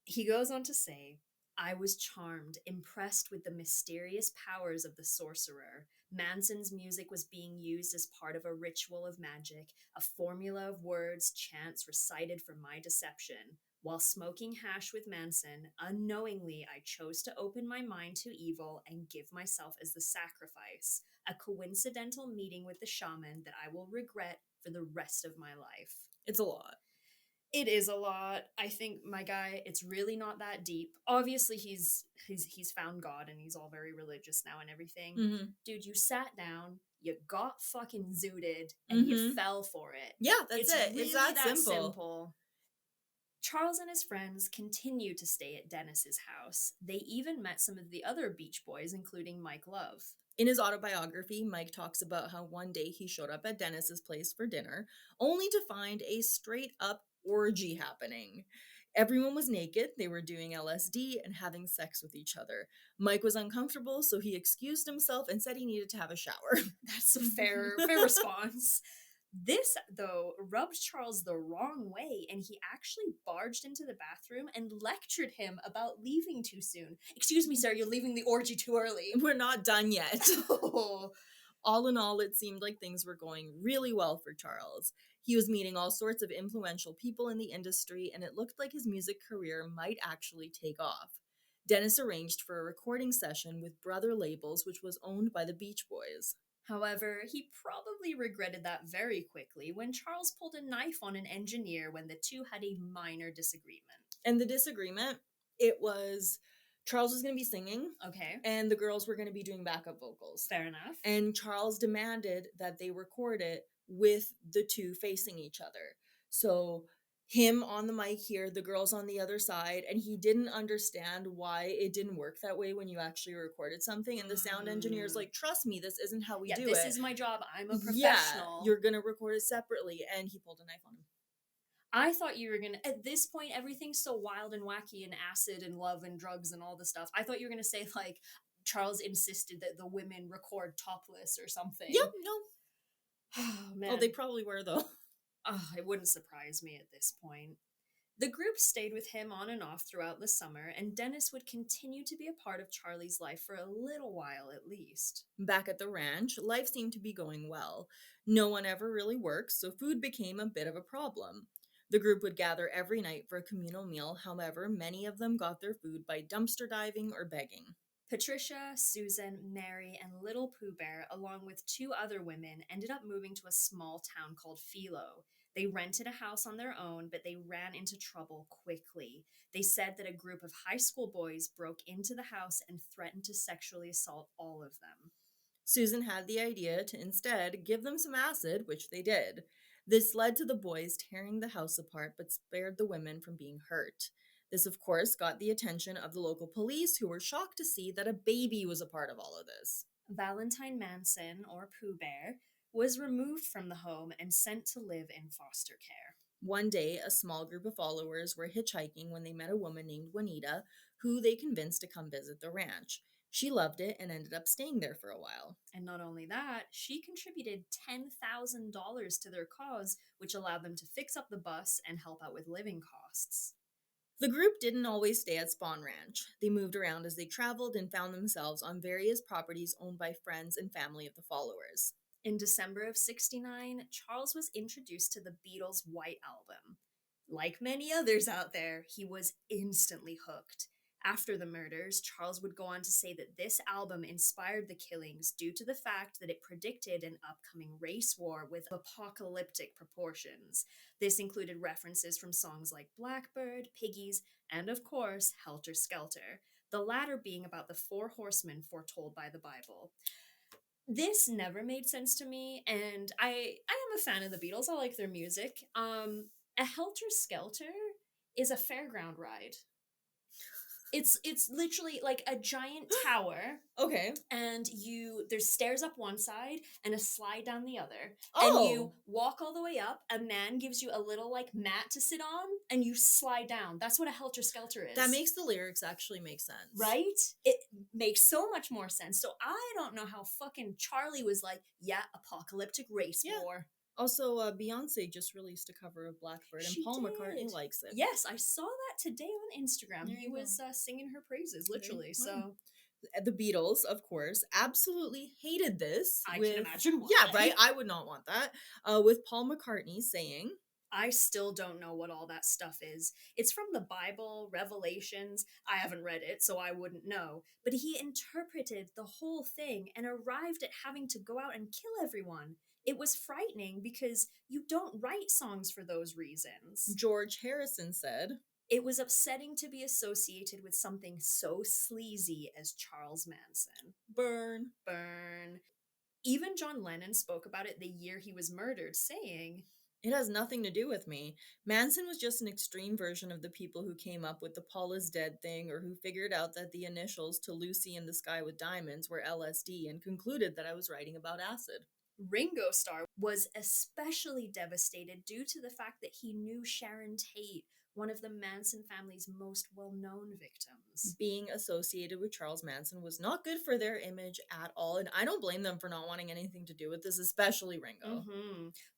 [SPEAKER 2] He goes on to say, I was charmed, impressed with the mysterious powers of the sorcerer. Manson's music was being used as part of a ritual of magic, a formula of words, chants recited for my deception. While smoking hash with Manson, unknowingly I chose to open my mind to evil and give myself as the sacrifice, a coincidental meeting with the shaman that I will regret for the rest of my life.
[SPEAKER 1] It's a lot.
[SPEAKER 2] It is a lot. I think, my guy, it's really not that deep. Obviously, he's found God and he's all very religious now and everything.
[SPEAKER 1] Mm-hmm.
[SPEAKER 2] Dude, you sat down, you got fucking zooted, and you fell for it.
[SPEAKER 1] Yeah, that's it.
[SPEAKER 2] Really
[SPEAKER 1] it's that simple.
[SPEAKER 2] Charles and his friends continued to stay at Dennis's house. They even met some of the other Beach Boys, including Mike Love.
[SPEAKER 1] In his autobiography, Mike talks about how one day he showed up at Dennis's place for dinner, only to find a straight-up orgy happening. Everyone was naked, they were doing LSD and having sex with each other. Mike was uncomfortable, so he excused himself and said he needed to have a shower.
[SPEAKER 2] That's a fair response. This, though, rubbed Charles the wrong way, and he actually barged into the bathroom and lectured him about leaving too soon. Excuse me, sir, you're leaving the orgy too early.
[SPEAKER 1] We're not done yet. All in all, it seemed like things were going really well for Charles. He was meeting all sorts of influential people in the industry, and it looked like his music career might actually take off. Dennis arranged for a recording session with Brother Labels, which was owned by the Beach Boys.
[SPEAKER 2] However, he probably regretted that very quickly when Charles pulled a knife on an engineer when the two had a minor disagreement.
[SPEAKER 1] And the disagreement, it was Charles was going to be singing.
[SPEAKER 2] Okay.
[SPEAKER 1] And the girls were going to be doing backup vocals.
[SPEAKER 2] Fair enough.
[SPEAKER 1] And Charles demanded that they record it with the two facing each other. So him on the mic here, the girls on the other side, and he didn't understand why it didn't work that way when you actually recorded something. And the sound engineer's like, trust me, this isn't how we do it.
[SPEAKER 2] This is my job. I'm a professional.
[SPEAKER 1] Yeah, you're going to record it separately. And he pulled a knife on him.
[SPEAKER 2] I thought you were going to, at this point, everything's so wild and wacky and acid and love and drugs and all this stuff. I thought you were going to say, like, Charles insisted that the women record topless or something.
[SPEAKER 1] Yep, no.
[SPEAKER 2] Oh, man.
[SPEAKER 1] Oh, they probably were, though.
[SPEAKER 2] Oh, it wouldn't surprise me at this point. The group stayed with him on and off throughout the summer, and Dennis would continue to be a part of Charlie's life for a little while at least.
[SPEAKER 1] Back at the ranch, life seemed to be going well. No one ever really worked, so food became a bit of a problem. The group would gather every night for a communal meal, however, many of them got their food by dumpster diving or begging.
[SPEAKER 2] Patricia, Susan, Mary, and Little Pooh Bear, along with 2 other women, ended up moving to a small town called Philo. They rented a house on their own, but they ran into trouble quickly. They said that a group of high school boys broke into the house and threatened to sexually assault all of them.
[SPEAKER 1] Susan had the idea to instead give them some acid, which they did. This led to the boys tearing the house apart, but spared the women from being hurt. This, of course, got the attention of the local police, who were shocked to see that a baby was a part of all of this.
[SPEAKER 2] Valentine Manson, or Pooh Bear, was removed from the home and sent to live in foster care.
[SPEAKER 1] One day, a small group of followers were hitchhiking when they met a woman named Juanita, who they convinced to come visit the ranch. She loved it and ended up staying there for a while.
[SPEAKER 2] And not only that, she contributed $10,000 to their cause, which allowed them to fix up the bus and help out with living costs.
[SPEAKER 1] The group didn't always stay at Spahn Ranch. They moved around as they traveled and found themselves on various properties owned by friends and family of the followers.
[SPEAKER 2] In December of '69, Charles was introduced to the Beatles' White Album. Like many others out there, he was instantly hooked. After the murders, Charles would go on to say that this album inspired the killings due to the fact that it predicted an upcoming race war with apocalyptic proportions. This included references from songs like Blackbird, Piggies, and of course, Helter Skelter, the latter being about the 4 horsemen foretold by the Bible. This never made sense to me, and I am a fan of the Beatles. I like their music. A Helter Skelter is a fairground ride. It's literally like a giant tower.
[SPEAKER 1] Okay.
[SPEAKER 2] And there's stairs up one side and a slide down the other.
[SPEAKER 1] Oh.
[SPEAKER 2] And you walk all the way up. A man gives you a little like mat to sit on and you slide down. That's what a Helter Skelter is.
[SPEAKER 1] That makes the lyrics actually make sense.
[SPEAKER 2] Right? It makes so much more sense. So I don't know how fucking Charlie was like, yeah, apocalyptic race war.
[SPEAKER 1] Also, Beyonce just released a cover of Blackbird, and Paul McCartney likes it.
[SPEAKER 2] Yes, I saw that today on Instagram. He was singing her praises, literally. So
[SPEAKER 1] the Beatles, of course, absolutely hated this.
[SPEAKER 2] I can imagine why.
[SPEAKER 1] Yeah, right? I would not want that. With Paul McCartney saying,
[SPEAKER 2] I still don't know what all that stuff is. It's from the Bible, Revelations. I haven't read it, so I wouldn't know. But he interpreted the whole thing and arrived at having to go out and kill everyone. It was frightening because you don't write songs for those reasons.
[SPEAKER 1] George Harrison said,
[SPEAKER 2] it was upsetting to be associated with something so sleazy as Charles Manson.
[SPEAKER 1] Burn.
[SPEAKER 2] Burn. Even John Lennon spoke about it the year he was murdered, saying,
[SPEAKER 1] it has nothing to do with me. Manson was just an extreme version of the people who came up with the Paul is dead thing, or who figured out that the initials to Lucy in the Sky with Diamonds were LSD and concluded that I was writing about acid.
[SPEAKER 2] Ringo Starr was especially devastated due to the fact that he knew Sharon Tate, one of the Manson family's most well-known victims.
[SPEAKER 1] Being associated with Charles Manson was not good for their image at all, and I don't blame them for not wanting anything to do with this, especially Ringo.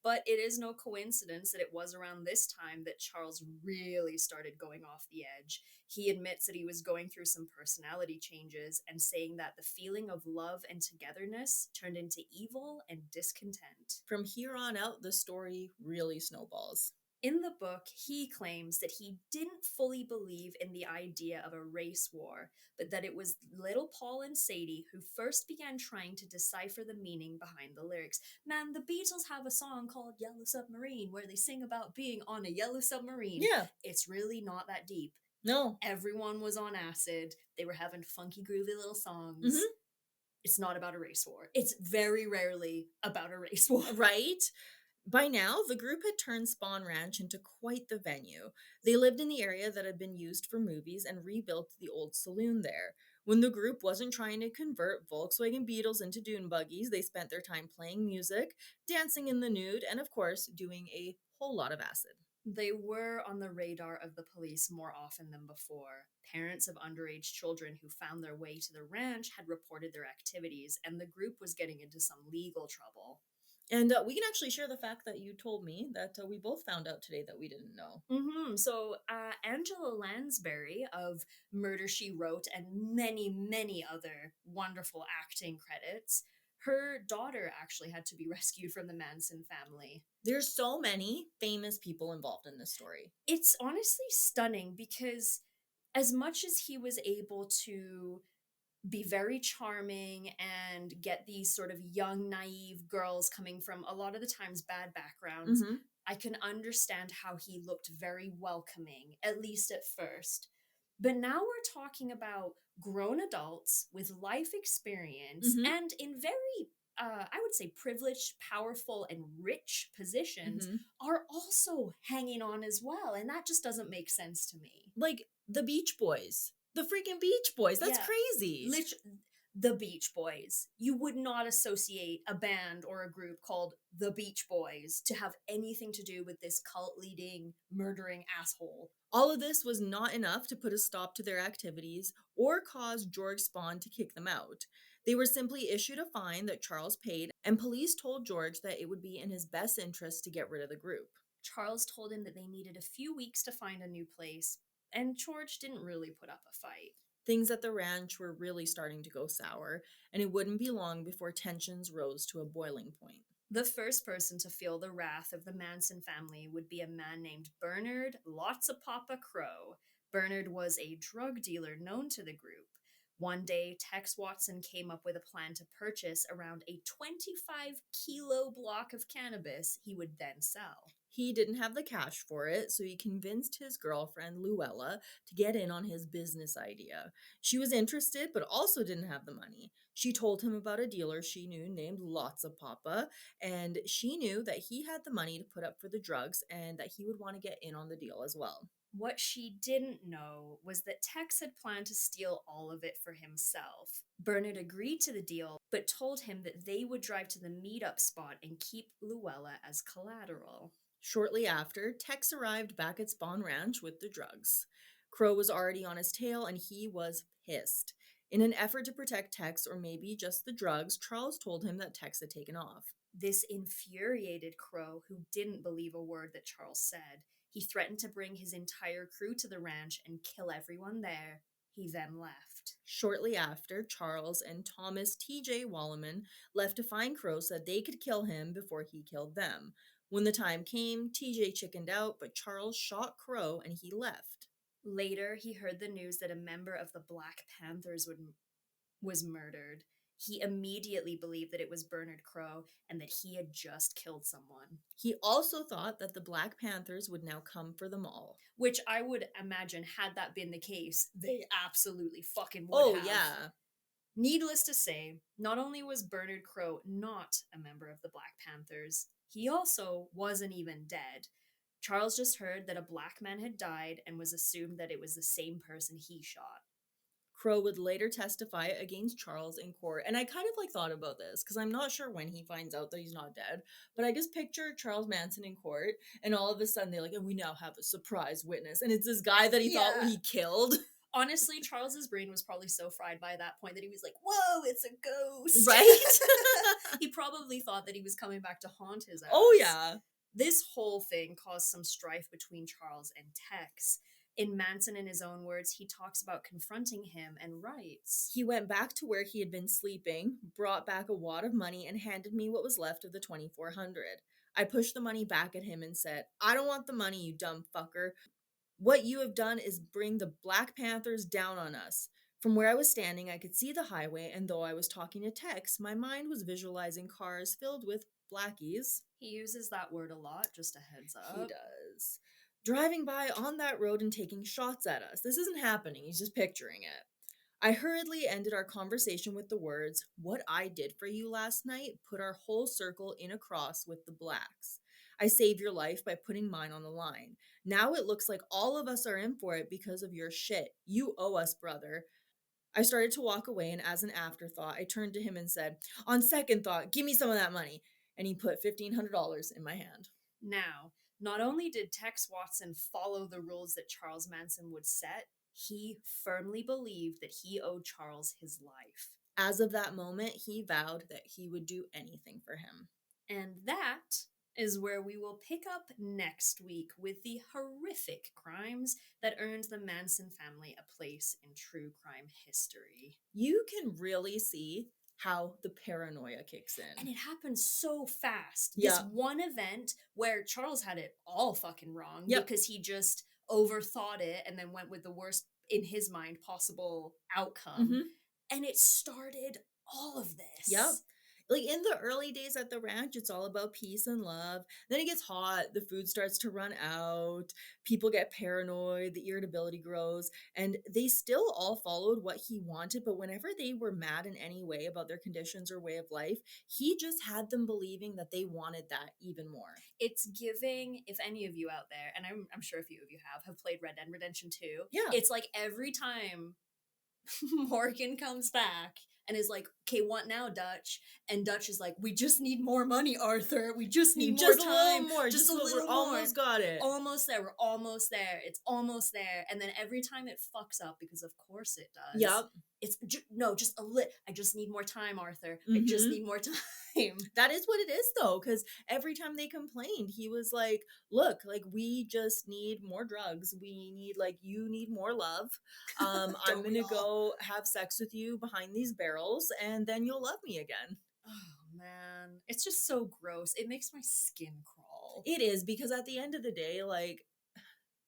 [SPEAKER 2] But it is no coincidence that it was around this time that Charles really started going off the edge. He admits that he was going through some personality changes and saying that the feeling of love and togetherness turned into evil and discontent.
[SPEAKER 1] From here on out, the story really snowballs.
[SPEAKER 2] In the book, he claims that he didn't fully believe in the idea of a race war, but that it was little Paul and Sadie who first began trying to decipher the meaning behind the lyrics. Man, the Beatles have a song called Yellow Submarine where they sing about being on a yellow submarine.
[SPEAKER 1] Yeah.
[SPEAKER 2] It's really not that deep.
[SPEAKER 1] No.
[SPEAKER 2] Everyone was on acid. They were having funky, groovy little songs. It's not about a race war. It's very rarely about a race war.
[SPEAKER 1] Right? By now, the group had turned Spahn Ranch into quite the venue. They lived in the area that had been used for movies and rebuilt the old saloon there. When the group wasn't trying to convert Volkswagen Beetles into dune buggies, they spent their time playing music, dancing in the nude, and of course, doing a whole lot of acid.
[SPEAKER 2] They were on the radar of the police more often than before. Parents of underage children who found their way to the ranch had reported their activities, and the group was getting into some legal trouble.
[SPEAKER 1] And we can actually share the fact that you told me that we both found out today that we didn't know.
[SPEAKER 2] So Angela Lansbury of Murder, She Wrote and many, many other wonderful acting credits, her daughter actually had to be rescued from the Manson family.
[SPEAKER 1] There's so many famous people involved in this story.
[SPEAKER 2] It's honestly stunning because as much as he was able to be very charming and get these sort of young, naive girls coming from a lot of the times bad backgrounds, I can understand how he looked very welcoming, at least at first. But now we're talking about grown adults with life experience and in very, I would say, privileged, powerful, and rich positions are also hanging on as well. And that just doesn't make sense to me.
[SPEAKER 1] Like the Beach Boys. The freaking Beach Boys. That's crazy.
[SPEAKER 2] The Beach Boys. You would not associate a band or a group called the Beach Boys to have anything to do with this cult-leading, murdering asshole.
[SPEAKER 1] All of this was not enough to put a stop to their activities or cause George Spahn to kick them out. They were simply issued a fine that Charles paid, and police told George that it would be in his best interest to get rid of the group.
[SPEAKER 2] Charles told him that they needed a few weeks to find a new place, and George didn't really put up a fight.
[SPEAKER 1] Things at the ranch were really starting to go sour, and it wouldn't be long before tensions rose to a boiling point.
[SPEAKER 2] The first person to feel the wrath of the Manson family would be a man named Bernard Lots of Papa Crow. Bernard was a drug dealer known to the group. One day, Tex Watson came up with a plan to purchase around a 25-kilo block of cannabis he would then sell.
[SPEAKER 1] He didn't have the cash for it, so he convinced his girlfriend, Luella, to get in on his business idea. She was interested, but also didn't have the money. She told him about a dealer she knew named Lots of Papa, and she knew that he had the money to put up for the drugs and that he would want to get in on the deal as well.
[SPEAKER 2] What she didn't know was that Tex had planned to steal all of it for himself. Bernard agreed to the deal, but told him that they would drive to the meetup spot and keep Luella as collateral.
[SPEAKER 1] Shortly after, Tex arrived back at Spahn Ranch with the drugs. Crow was already on his tail, and he was pissed. In an effort to protect Tex, or maybe just the drugs, Charles told him that Tex had taken off.
[SPEAKER 2] This infuriated Crow, who didn't believe a word that Charles said. He threatened to bring his entire crew to the ranch and kill everyone there. He then left.
[SPEAKER 1] Shortly after, Charles and Thomas T.J. Walleman left to find Crow so that they could kill him before he killed them. When the time came, TJ chickened out, but Charles shot Crow and he left.
[SPEAKER 2] Later, he heard the news that a member of the Black Panthers was murdered. He immediately believed that it was Bernard Crow and that he had just killed someone.
[SPEAKER 1] He also thought that the Black Panthers would now come for them all.
[SPEAKER 2] Which I would imagine, had that been the case, they absolutely fucking would have.
[SPEAKER 1] Oh, yeah.
[SPEAKER 2] Needless to say, not only was Bernard Crow not a member of the Black Panthers, he also wasn't even dead. Charles just heard that a black man had died and was assumed that it was the same person he shot.
[SPEAKER 1] Crow would later testify against Charles in court. And I kind of like thought about this because I'm not sure when he finds out that he's not dead, but I just picture Charles Manson in court and all of a sudden they're like, and we now have a surprise witness. And it's this guy that he thought he killed.
[SPEAKER 2] Honestly, Charles's brain was probably so fried by that point that he was like, whoa, it's a ghost.
[SPEAKER 1] Right?
[SPEAKER 2] He probably thought that he was coming back to haunt his ass.
[SPEAKER 1] Oh, yeah.
[SPEAKER 2] This whole thing caused some strife between Charles and Tex. In Manson, in his own words, he talks about confronting him and writes,
[SPEAKER 1] he went back to where he had been sleeping, brought back a wad of money, and handed me what was left of the 2,400. I pushed the money back at him and said, I don't want the money, you dumb fucker. What you have done is bring the Black Panthers down on us. From where I was standing, I could see the highway, and though I was talking to Tex, my mind was visualizing cars filled with blackies.
[SPEAKER 2] He uses that word a lot, just a heads up.
[SPEAKER 1] He does. Driving by on that road and taking shots at us. This isn't happening, he's just picturing it. I hurriedly ended our conversation with the words, what I did for you last night put our whole circle in a cross with the blacks. I saved your life by putting mine on the line. Now it looks like all of us are in for it because of your shit. You owe us, brother. I started to walk away, and as an afterthought, I turned to him and said, on second thought, give me some of that money. And he put $1,500 in my hand.
[SPEAKER 2] Now, not only did Tex Watson follow the rules that Charles Manson would set, he firmly believed that he owed Charles his life.
[SPEAKER 1] As of that moment, he vowed that he would do anything for him.
[SPEAKER 2] And that is where we will pick up next week with the horrific crimes that earned the Manson family a place in true crime history.
[SPEAKER 1] You can really see how the paranoia kicks in.
[SPEAKER 2] And it happens so fast.
[SPEAKER 1] Yeah.
[SPEAKER 2] This one event where Charles had it all fucking wrong
[SPEAKER 1] Yep.
[SPEAKER 2] because he just overthought it and then went with the worst, in his mind, possible outcome.
[SPEAKER 1] Mm-hmm.
[SPEAKER 2] And it started all of this.
[SPEAKER 1] Yep. Like in the early days at the ranch, it's all about peace and love. Then it gets hot, the food starts to run out, people get paranoid, the irritability grows, and they still all followed what he wanted. But whenever they were mad in any way about their conditions or way of life, he just had them believing that they wanted that even more.
[SPEAKER 2] It's giving, if any of you out there, and I'm sure a few of you have played Red Dead Redemption 2.
[SPEAKER 1] Yeah.
[SPEAKER 2] It's like every time Morgan comes back and is like, okay, what now, Dutch? And Dutch is like, we just need more money, Arthur. We just need more time.
[SPEAKER 1] A little more.
[SPEAKER 2] Just a little more.
[SPEAKER 1] Almost got it.
[SPEAKER 2] Almost there. We're almost there. It's almost there. And then every time it fucks up, because of course it does.
[SPEAKER 1] Yep.
[SPEAKER 2] It's just a lit. I just need more time, Arthur. I just need more time.
[SPEAKER 1] That is what it is, though, because every time they complained, he was like, look, like, we just need more drugs. We need, like, you need more love. I'm going to go have sex with you behind these barrels, and then you'll love me again.
[SPEAKER 2] Oh, man. It's just so gross. It makes my skin crawl.
[SPEAKER 1] It is, because at the end of the day, like,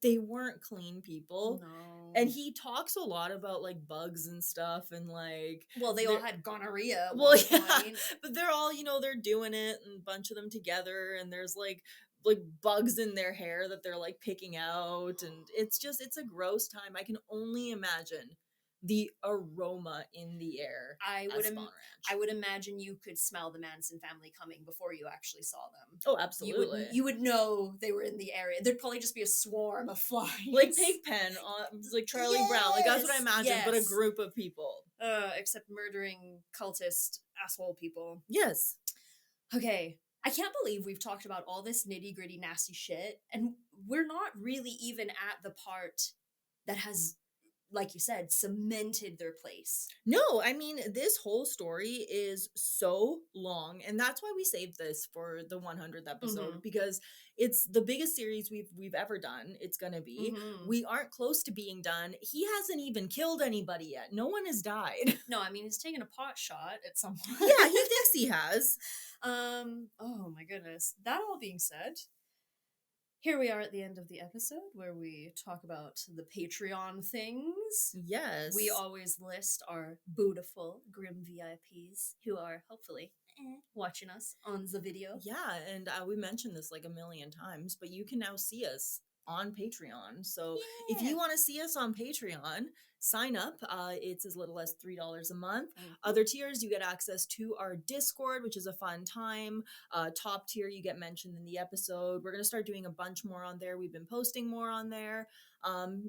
[SPEAKER 1] they weren't clean people.
[SPEAKER 2] No.
[SPEAKER 1] And he talks a lot about, like, bugs and stuff, and, like...
[SPEAKER 2] Well, they all had gonorrhea at
[SPEAKER 1] well,
[SPEAKER 2] one
[SPEAKER 1] yeah,
[SPEAKER 2] point.
[SPEAKER 1] but they're all, you know, they're doing it, and a bunch of them together, and there's, like bugs in their hair that they're, like, picking out, and it's a gross time. I can only imagine the aroma in the air.
[SPEAKER 2] I would imagine you could smell the Manson family coming before you actually saw them.
[SPEAKER 1] Oh, absolutely.
[SPEAKER 2] You would know they were in the area. There'd probably just be a swarm of flies.
[SPEAKER 1] Like Pigpen, like Charlie Brown. Like, that's what I imagine, but a group of people.
[SPEAKER 2] Except murdering cultist asshole people.
[SPEAKER 1] Yes.
[SPEAKER 2] Okay. I can't believe we've talked about all this nitty-gritty nasty shit, and we're not really even at the part that has, like you said, cemented their place.
[SPEAKER 1] No, I mean, this whole story is so long, and that's why we saved this for the 100th episode, because it's the biggest series we've ever done. It's gonna be. We aren't close to being done. He hasn't even killed anybody yet. No one has died.
[SPEAKER 2] No, I mean, he's taken a pot shot at some point.
[SPEAKER 1] Yeah, he thinks he has.
[SPEAKER 2] Oh my goodness. That all being said, here we are at the end of the episode where we talk about the Patreon things.
[SPEAKER 1] Yes.
[SPEAKER 2] We always list our beautiful Grim VIPs who are hopefully watching us on the video.
[SPEAKER 1] Yeah, and we mentioned this like a million times, but you can now see us on Patreon. So if you want to see us on Patreon, sign up. It's as little as $3 a month.
[SPEAKER 2] Mhm.
[SPEAKER 1] Other tiers, you get access to our Discord, which is a fun time. Top tier, you get mentioned in the episode. We're going to start doing a bunch more on there. We've been posting more on there.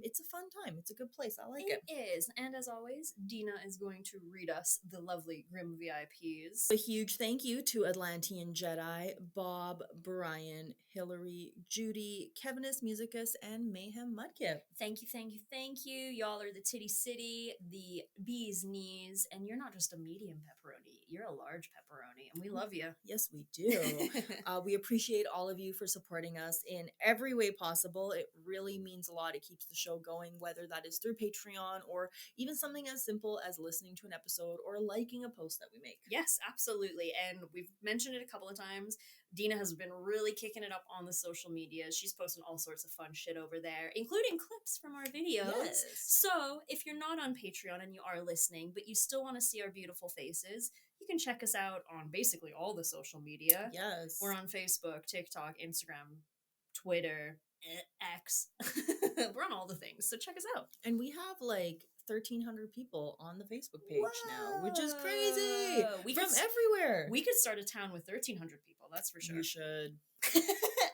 [SPEAKER 1] It's a fun time. It's a good place. I like it.
[SPEAKER 2] It is. And as always, Dina is going to read us the lovely Grim VIPs.
[SPEAKER 1] A huge thank you to Atlantean Jedi, Bob, Brian, Hillary, Judy, Kevinus Musicus, and Mayhem Mudkip.
[SPEAKER 2] Thank you, thank you, thank you. Y'all are the Titty City, the bee's knees, and you're not just a medium pepperoni, you're a large pepperoni, and we love you.
[SPEAKER 1] Yes, we do. We appreciate all of you for supporting us in every way possible. It really means a lot. It keeps the show going, whether that is through Patreon or even something as simple as listening to an episode or liking a post that we make.
[SPEAKER 2] Yes, absolutely. And we've mentioned it a couple of times. Dina has been really kicking it up on the social media. She's posting all sorts of fun shit over there, including clips from our videos.
[SPEAKER 1] Yes.
[SPEAKER 2] So if you're not on Patreon and you are listening, but you still want to see our beautiful faces, you can check us out on basically all the social media.
[SPEAKER 1] Yes.
[SPEAKER 2] We're on Facebook, TikTok, Instagram, Twitter, X. We're on all the things. So check us out.
[SPEAKER 1] And we have like 1,300 people on the Facebook page now, which is crazy. From everywhere.
[SPEAKER 2] We could start a town with 1,300 people. That's for sure.
[SPEAKER 1] We should.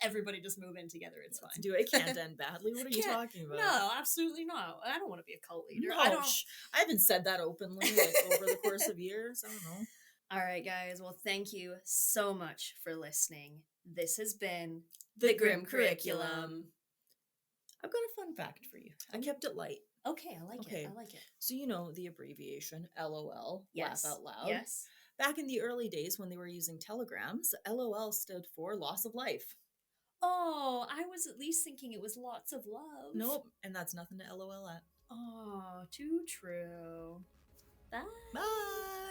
[SPEAKER 2] Everybody just move in together. It's fine.
[SPEAKER 1] Do it. Can't end badly. What are you talking about?
[SPEAKER 2] No, absolutely not. I don't want to be a cult leader.
[SPEAKER 1] No, I haven't said that openly over the course of years. I don't know.
[SPEAKER 2] All right, guys. Well, thank you so much for listening. This has been
[SPEAKER 1] The Grim Curriculum. I've got a fun fact for you. I kept it light.
[SPEAKER 2] Okay, I like it. I like it.
[SPEAKER 1] So you know the abbreviation LOL,
[SPEAKER 2] yes.
[SPEAKER 1] laugh out loud.
[SPEAKER 2] Yes.
[SPEAKER 1] Back in the early days when they were using telegrams, LOL stood for loss of life.
[SPEAKER 2] Oh, I was at least thinking it was lots of love.
[SPEAKER 1] Nope, and that's nothing to LOL at.
[SPEAKER 2] Oh, too true. Bye.
[SPEAKER 1] Bye.